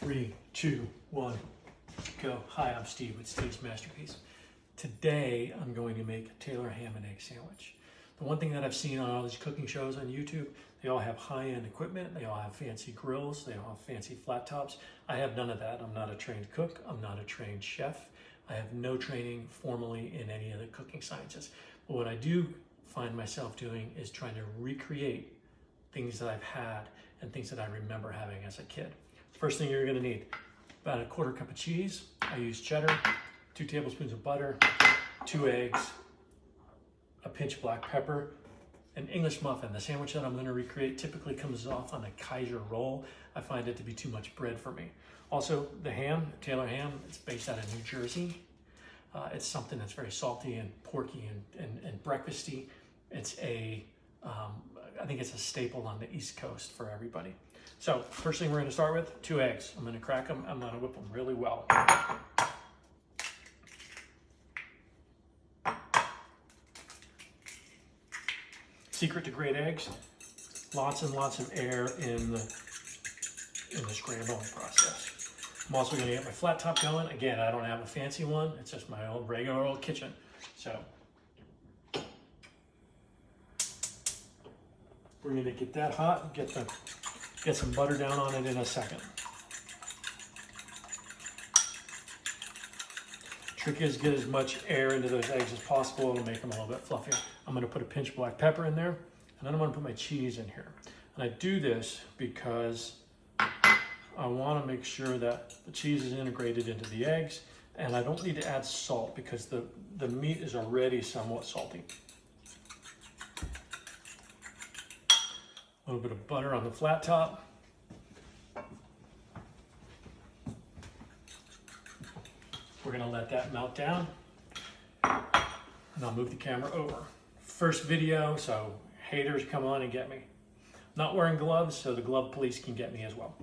3, 2, 1, go. Hi, I'm Steve with Steve's Masterpiece. Today, I'm going to make a Taylor ham and egg sandwich. The one thing that I've seen on all these cooking shows on YouTube, they all have high-end equipment, they all have fancy grills, they all have fancy flat tops. I have none of that. I'm not a trained cook, I'm not a trained chef. I have no training formally in any of the cooking sciences. But what I do find myself doing is trying to recreate things that I've had and things that I remember having as a kid. First thing you're gonna need, about a 1/4 cup of cheese. I use cheddar, 2 tablespoons of butter, 2 eggs, a pinch of black pepper, an English muffin. The sandwich that I'm gonna recreate typically comes off on a Kaiser roll. I find it to be too much bread for me. Also, the ham, Taylor ham, it's based out of New Jersey. It's something that's very salty and porky and breakfasty. It's I think it's a staple on the East Coast for everybody. So first thing we're gonna start with, 2 eggs. I'm gonna crack them, I'm gonna whip them really well. Secret to great eggs, lots and lots of air in the scrambling process. I'm also gonna get my flat top going. Again, I don't have a fancy one, it's just my old regular old kitchen. So we're gonna get that hot, get some butter down on it in a second. Trick is get as much air into those eggs as possible. It'll make them a little bit fluffier. I'm gonna put a pinch of black pepper in there, and then I'm gonna put my cheese in here. And I do this because I wanna make sure that the cheese is integrated into the eggs, and I don't need to add salt because the meat is already somewhat salty. A little bit of butter on the flat top. We're gonna let that melt down, and I'll move the camera over. First video, so haters come on and get me. Not wearing gloves, so the glove police can get me as well.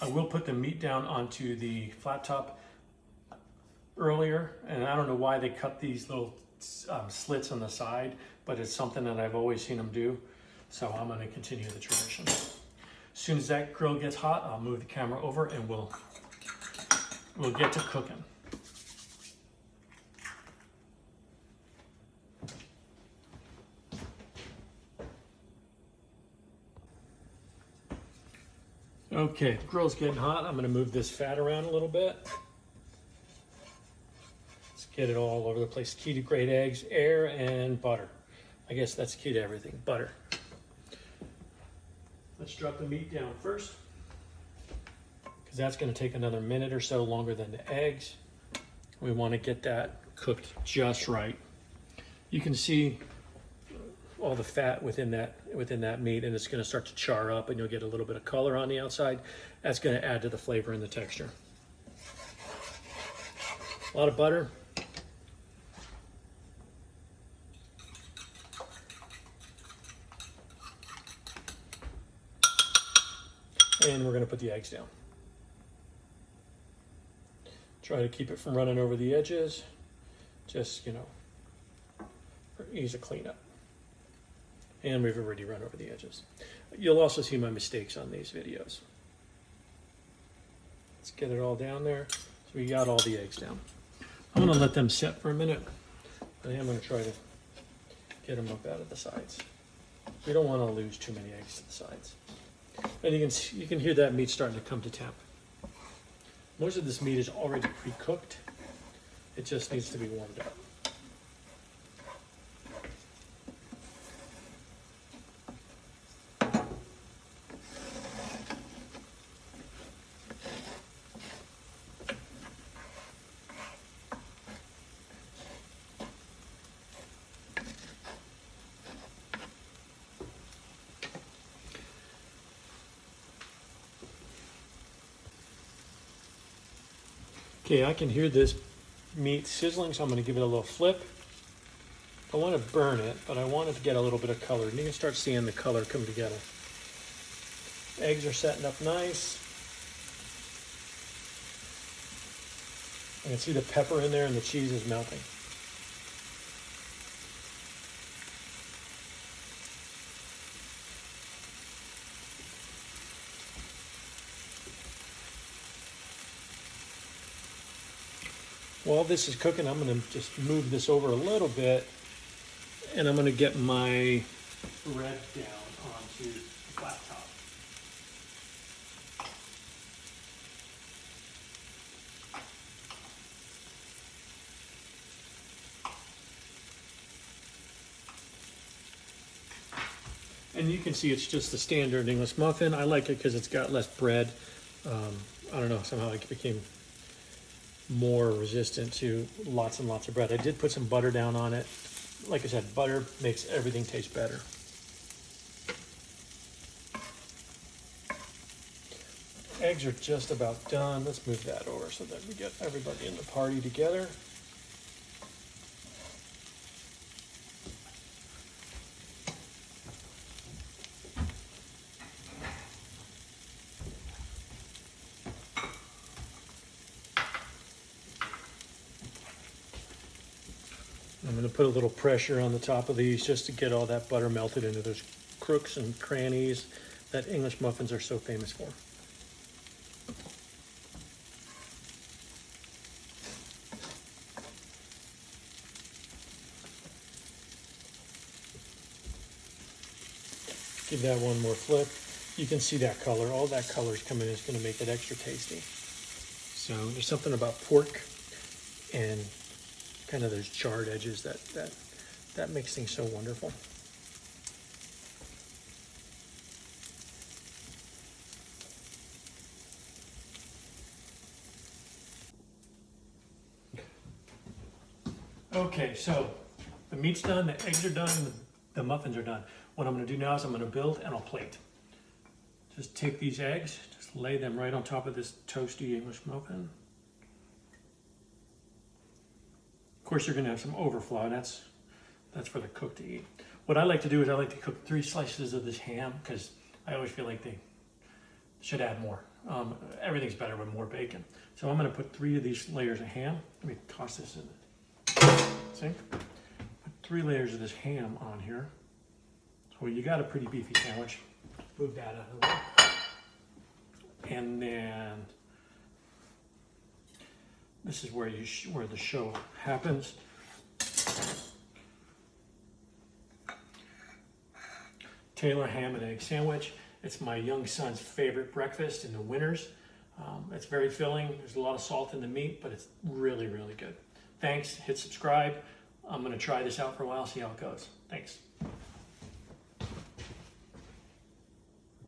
I will put the meat down onto the flat top earlier, and I don't know why they cut these little slits on the side, but it's something that I've always seen them do, so I'm gonna continue the tradition. As soon as that grill gets hot, I'll move the camera over and we'll get to cooking. Okay, the grill's getting hot. I'm gonna move this fat around a little bit. Let's get it all over the place. Key to great eggs, air and butter. I guess that's key to everything, butter. Let's drop the meat down first, because that's gonna take another minute or so longer than the eggs. We wanna get that cooked just right. You can see all the fat within that meat, and it's gonna start to char up, and you'll get a little bit of color on the outside. That's gonna add to the flavor and the texture. A lot of butter. And we're gonna put the eggs down. Try to keep it from running over the edges, just, for ease of cleanup. And we've already run over the edges. You'll also see my mistakes on these videos. Let's get it all down there. So we got all the eggs down. I'm gonna let them set for a minute. I am gonna try to get them up out of the sides. We don't wanna lose too many eggs to the sides. And you can hear that meat starting to come to temp. Most of this meat is already pre-cooked. It just needs to be warmed up. Okay, I can hear this meat sizzling, so I'm going to give it a little flip. I want to burn it, but I want it to get a little bit of color. And you can start seeing the color come together. Eggs are setting up nice. I can see the pepper in there and the cheese is melting. While this is cooking, I'm going to just move this over a little bit, and I'm going to get my bread down onto the flat top. And you can see it's just the standard English muffin. I like it because it's got less bread. I don't know, somehow it became more resistant to lots and lots of bread. I did put some butter down on it. Like I said, butter makes everything taste better. Eggs are just about done. Let's move that over so that we get everybody in the party together. I'm going to put a little pressure on the top of these just to get all that butter melted into those crooks and crannies that English muffins are so famous for. Give that one more flip. You can see that color. All that color is coming in. It's going to make it extra tasty. So there's something about pork and kind of those charred edges that makes things so wonderful. Okay, so the meat's done, the eggs are done, and the muffins are done. What I'm going to do now is I'm going to build and I'll plate. Just take these eggs, just lay them right on top of this toasty English muffin. Of course, you're going to have some overflow, and that's for the cook to eat. What I like to do is I like to cook 3 slices of this ham because I always feel like they should add more. Everything's better with more bacon. So I'm going to put 3 of these layers of ham. Let me toss this in the sink. Put 3 layers of this ham on here. So you got a pretty beefy sandwich. Move that out of the way. And then this is where where the show happens. Taylor ham and egg sandwich. It's my young son's favorite breakfast in the winters. It's very filling. There's a lot of salt in the meat, but it's really, really good. Thanks. Hit subscribe. I'm going to try this out for a while, see how it goes. Thanks.